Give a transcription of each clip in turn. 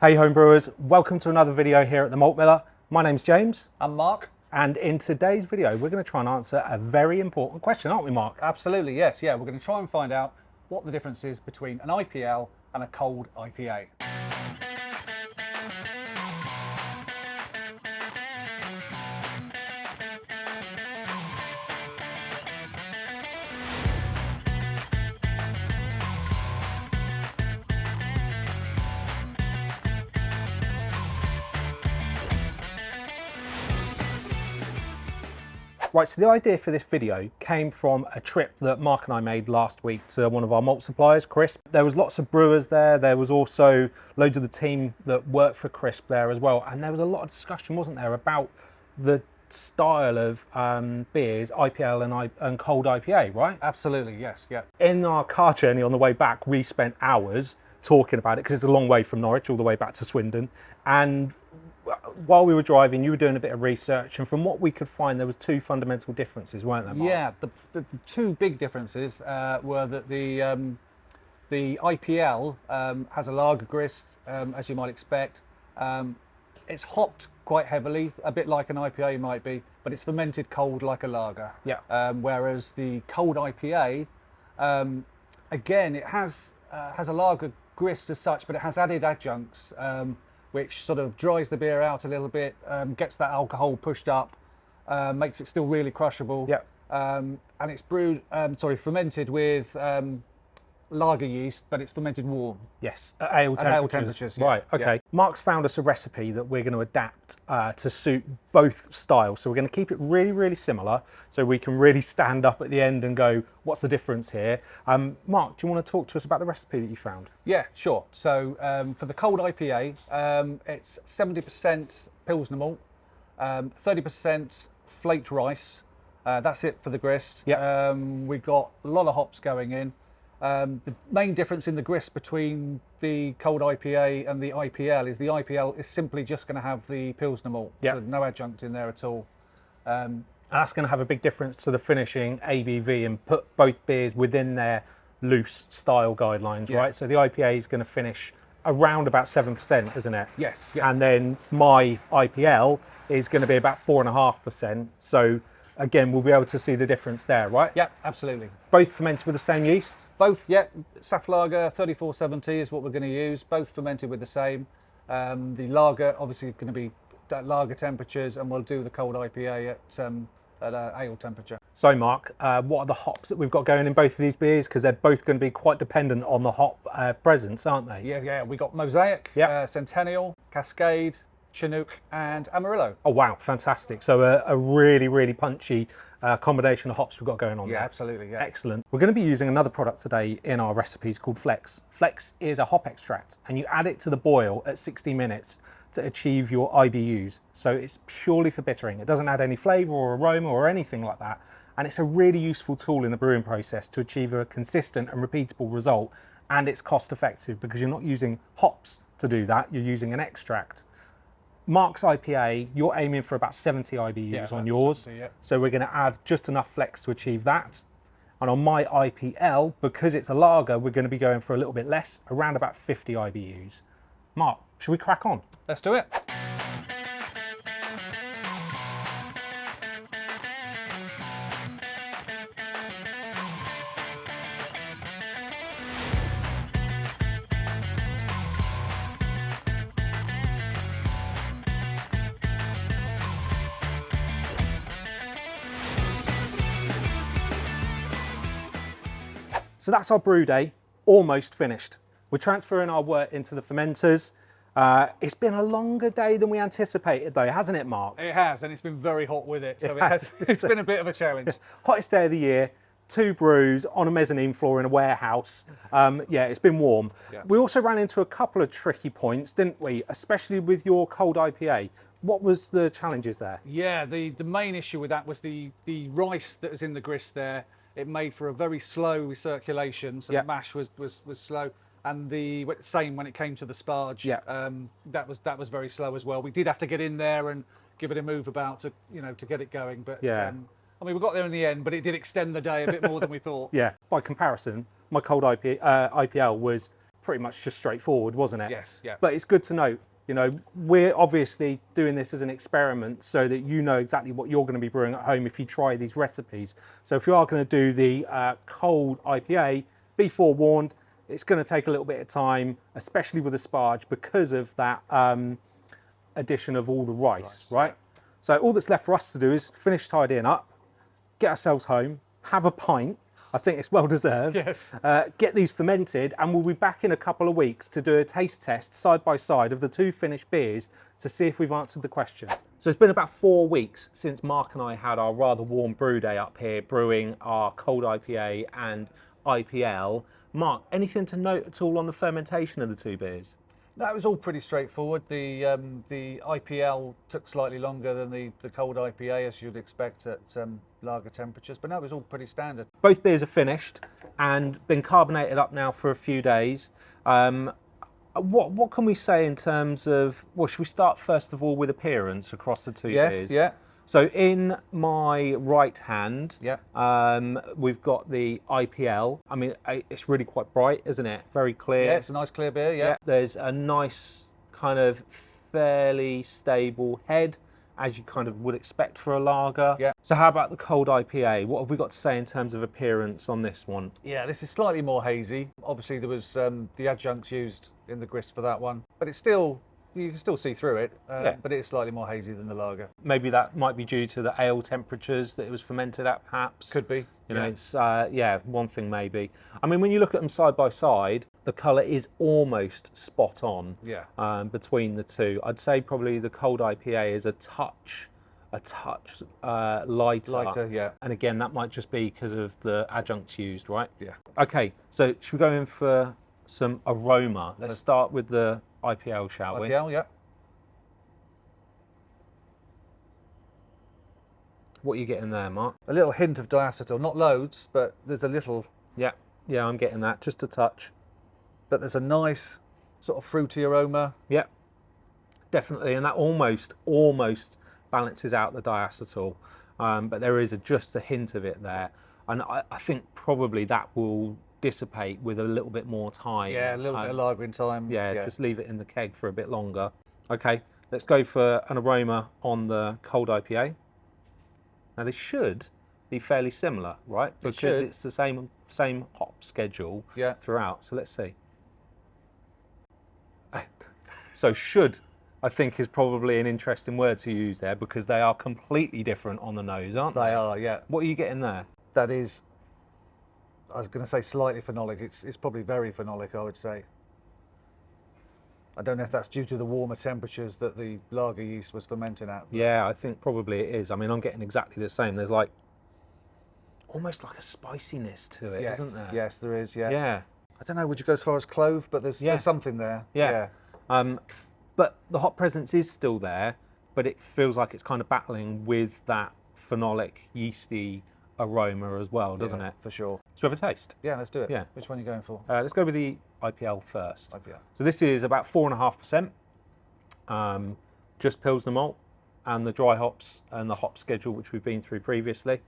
Hey homebrewers, welcome to another video here at the Malt Miller. My name's James. I'm Mark. And in today's video, we're going to try and answer a very important question, aren't we, Mark? Absolutely, yes. Yeah, we're going to try and find out what the difference is between an IPL and a cold IPA. Right, so the idea for this video came from a trip that Mark and I made last week to one of our malt suppliers, Crisp. There was lots of brewers there. There was also loads of the team that worked for Crisp there as well. And there was a lot of discussion, wasn't there, about the style of beers, IPL and cold IPA, right? Absolutely, yes, yeah. In our car journey on the way back, we spent hours talking about it because it's a long way from Norwich all the way back to Swindon. And while we were driving, you were doing a bit of research, and from what we could find, there was two fundamental differences, weren't there, Mark? Yeah, the two big differences were that the IPL has a lager grist, as you might expect. It's hopped quite heavily, a bit like an IPA might be, but it's fermented cold like a lager. Yeah. Whereas the cold IPA, again, it has a lager grist as such, but it has added adjuncts, which sort of dries the beer out a little bit, gets that alcohol pushed up, makes it still really crushable. Yeah. And it's brewed, fermented with lager yeast, but it's fermented warm. Yes, at ale temperatures. Yeah. Right, okay. Yeah. Mark's found us a recipe that we're going to adapt to suit both styles. So we're going to keep it really, really similar so we can really stand up at the end and go, what's the difference here? Mark, do you want to talk to us about the recipe that you found? Yeah, sure. So for the cold IPA, it's 70% Pilsner malt, 30% flaked rice. That's it for the grist. Yeah. We've got a lot of hops going in. The main difference in the grist between the cold IPA and the IPL is the IPL is simply just going to have the Pilsner malt. Yeah. So no adjunct in there at all. And that's going to have a big difference to the finishing ABV and put both beers within their loose style guidelines, Yeah. right? So the IPA is going to finish around about 7%, isn't it? Yes. Yeah. And then my IPL is going to be about 4.5%. So again, we'll be able to see the difference there, right? Yeah, absolutely. Both fermented with the same yeast? Both, yeah. Saf lager 3470 is what we're going to use. Both fermented with the same. The lager obviously going to be at lager temperatures, and we'll do the cold IPA at ale temperature. So Mark, what are the hops that we've got going in both of these beers? Because they're both going to be quite dependent on the hop presence, aren't they? Yeah. We got Mosaic, Yeah. Centennial, Cascade, Chinook, and Amarillo. Oh wow, fantastic. So a really, really punchy combination of hops we've got going on Yeah, there. absolutely. Yeah. Excellent. We're going to be using another product today in our recipes called Flex. Flex is a hop extract, and you add it to the boil at 60 minutes to achieve your IBUs. So it's purely for bittering. It doesn't add any flavour or aroma or anything like that. And it's a really useful tool in the brewing process to achieve a consistent and repeatable result. And it's cost effective because you're not using hops to do that. You're using an extract. Mark's IPA, you're aiming for about 70 IBUs on yours. 70, yeah. So we're going to add just enough flex to achieve that. And on my IPL, because it's a lager, we're going to be going for a little bit less, around about 50 IBUs. Mark, should we crack on? Let's do it. So that's our brew day, almost finished. We're transferring our wort into the fermenters. It's been a longer day than we anticipated though, hasn't it, Mark? It has, and it's been very hot with it, so has. it's been a bit of a challenge. Hottest day of the year, 2 brews on a mezzanine floor in a warehouse. Yeah, it's been warm. Yeah. We also ran into a couple of tricky points, didn't we? Especially with your cold IPA. What was the challenges there? Yeah, the main issue with that was the rice that was in the grist there. It made for a very slow recirculation, so Yeah. the mash was slow. And the same when it came to the sparge. Yeah. That was very slow as well. We did have to get in there and give it a move about to get it going. But Yeah. I mean, we got there in the end, but it did extend the day a bit more than we thought. Yeah. By comparison, my cold IPL was pretty much just straightforward, wasn't it? Yes, yeah. But it's good to know, you know, we're obviously doing this as an experiment so that you know exactly what you're going to be brewing at home if you try these recipes. So if you are going to do the cold IPA, be forewarned, it's going to take a little bit of time, especially with the sparge, because of that addition of all the rice, right? Yeah. So all that's left for us to do is finish tidying up, get ourselves home, have a pint. I think it's well deserved. Yes. Get these fermented, and we'll be back in a couple of weeks to do a taste test side by side of the two finished beers to see if we've answered the question. So it's been about 4 weeks since Mark and I had our rather warm brew day up here, brewing our cold IPA and IPL. Mark, anything to note at all on the fermentation of the two beers? No, it was all pretty straightforward. The IPL took slightly longer than the cold IPA, as you'd expect at lager temperatures, but no, it was all pretty standard. Both beers are finished and been carbonated up now for a few days. What can we say in terms of, well, should we start first of all with appearance across the two beers? Yes, yeah. So in my right hand, Yeah. we've got the IPL. I mean, it's really quite bright, isn't it? Very clear. Yeah, it's a nice clear beer, yeah. There's a nice kind of fairly stable head, as you kind of would expect for a lager. Yeah. So how about the cold IPA? What have we got to say in terms of appearance on this one? Yeah, this is slightly more hazy. Obviously, there was the adjuncts used in the grist for that one, but it's still, you can still see through it, but it is slightly more hazy than the lager. Maybe that might be due to the ale temperatures that it was fermented at, perhaps. Could be. You know, it's, one thing maybe. I mean, when you look at them side by side, the colour is almost spot on. Yeah. Between the two. I'd say probably the cold IPA is a touch lighter. Lighter, yeah. And again, that might just be because of the adjuncts used, right? Yeah. Okay, so should we go in for some aroma? Let's start with the IPL, shall we? IPL, yeah. What are you getting there, Mark? A little hint of diacetyl, not loads, but there's a little. Yeah, I'm getting that, just a touch. But there's a nice sort of fruity aroma. Yeah, definitely, and that almost balances out the diacetyl, but there is just a hint of it there, and I think probably that will dissipate with a little bit more time. Yeah, a little bit of lagering time. Yeah, just leave it in the keg for a bit longer. Okay, let's go for an aroma on the cold IPA. Now they should be fairly similar, right? Because it's the same hop schedule throughout. So let's see. So should, I think, is probably an interesting word to use there, because they are completely different on the nose, aren't they? They are, yeah. What are you getting there? That is, I was going to say slightly phenolic. It's probably very phenolic, I would say. I don't know if that's due to the warmer temperatures that the lager yeast was fermenting at. Yeah, I think probably it is. I mean, I'm getting exactly the same. There's like almost like a spiciness to it, isn't there? Yes, there is, yeah. Yeah. I don't know, would you go as far as clove, but there's something there. Yeah. But the hop presence is still there, but it feels like it's kind of battling with that phenolic, yeasty aroma as well, doesn't it? For sure. Should we have a taste? Yeah, let's do it. Yeah. Which one are you going for? Let's go with the IPL first. IPL. So this is about 4.5%, just Pilsner malt and the dry hops and the hop schedule, which we've been through previously.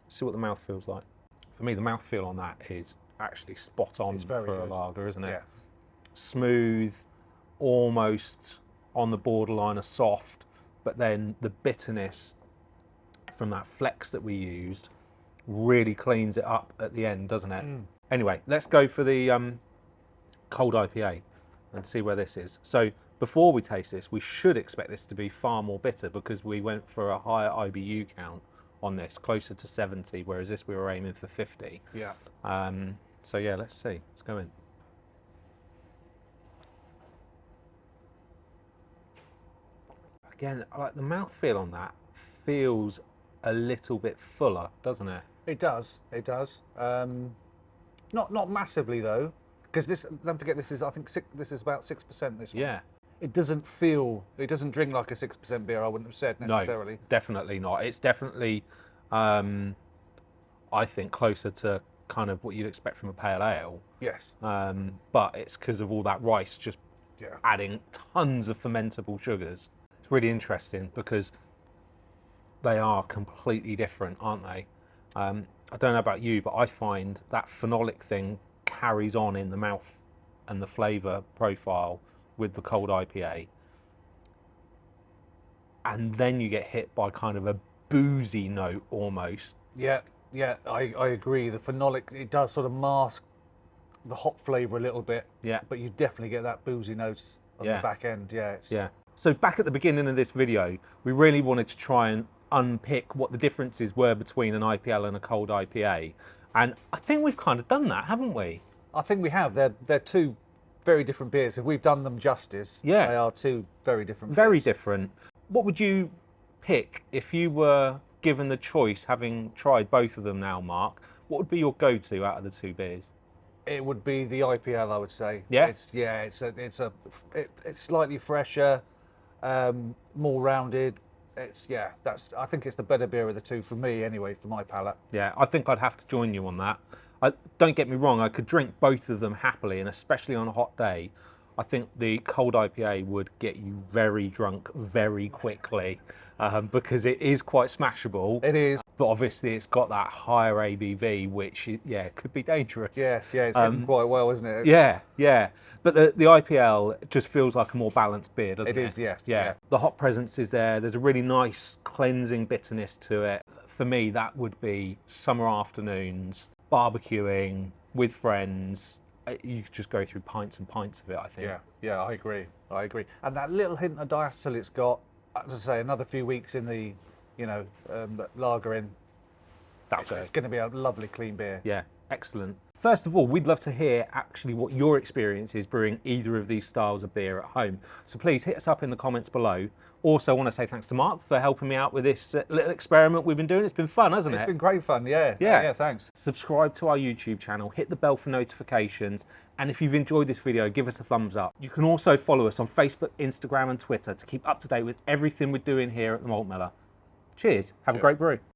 Let's see what the mouth feels like. For me, the mouthfeel on that is actually spot on for a lager, isn't it? Yeah. Smooth, almost on the borderline of soft, but then the bitterness from that flex that we used really cleans it up at the end, doesn't it? Anyway, let's go for the cold IPA and see where this is. So before we taste this, we should expect this to be far more bitter, because we went for a higher IBU count on this, closer to 70, whereas this we were aiming for 50. Yeah. So yeah, let's see. Let's go in. Again, like the mouthfeel on that feels a little bit fuller, doesn't it? It does. It does. Not massively though, because this. Don't forget, this is. I think this is about 6%. This one. Yeah. It doesn't feel. It doesn't drink like a 6% beer. I wouldn't have said necessarily. No, definitely not. It's definitely, I think, closer to kind of what you'd expect from a pale ale. Yes. But it's because of all that rice just adding tons of fermentable sugars. It's really interesting because they are completely different, aren't they? I don't know about you, but I find that phenolic thing carries on in the mouth and the flavour profile with the cold IPA. And then you get hit by kind of a boozy note almost. Yeah, I agree. The phenolic, it does sort of mask the hop flavour a little bit. Yeah. But you definitely get that boozy notes on the back end. Yeah. Yeah. So back at the beginning of this video, we really wanted to try and unpick what the differences were between an IPL and a cold IPA. And I think we've kind of done that, haven't we? I think we have. They're two very different beers. If we've done them justice, they are two very different beers. Very different. What would you pick if you were given the choice, having tried both of them now, Mark? What would be your go-to out of the two beers? It would be the IPL, I would say. Yeah? It's slightly fresher, more rounded. I think it's the better beer of the two for me anyway, for my palate. Yeah, I think I'd have to join you on that. Don't get me wrong, I could drink both of them happily, and especially on a hot day, I think the cold IPA would get you very drunk very quickly because it is quite smashable. It is. But obviously it's got that higher ABV, which, could be dangerous. Yes, it's hidden quite well, isn't it? Yeah. But the IPL just feels like a more balanced beer, doesn't it? It is, yes. Yeah. The hop presence is there. There's a really nice cleansing bitterness to it. For me, that would be summer afternoons, barbecuing with friends. You could just go through pints and pints of it, I think. Yeah, I agree. And that little hint of diacetyl it's got, as I say, another few weeks in the, lager in. It's going to be a lovely clean beer. Yeah, excellent. First of all, we'd love to hear actually what your experience is brewing either of these styles of beer at home. So please hit us up in the comments below. Also, I want to say thanks to Mark for helping me out with this little experiment we've been doing. It's been fun, hasn't it? It's been great fun, yeah, thanks. Subscribe to our YouTube channel, hit the bell for notifications, and if you've enjoyed this video, give us a thumbs up. You can also follow us on Facebook, Instagram and Twitter to keep up to date with everything we're doing here at the Malt Miller. Cheers, have a great brew.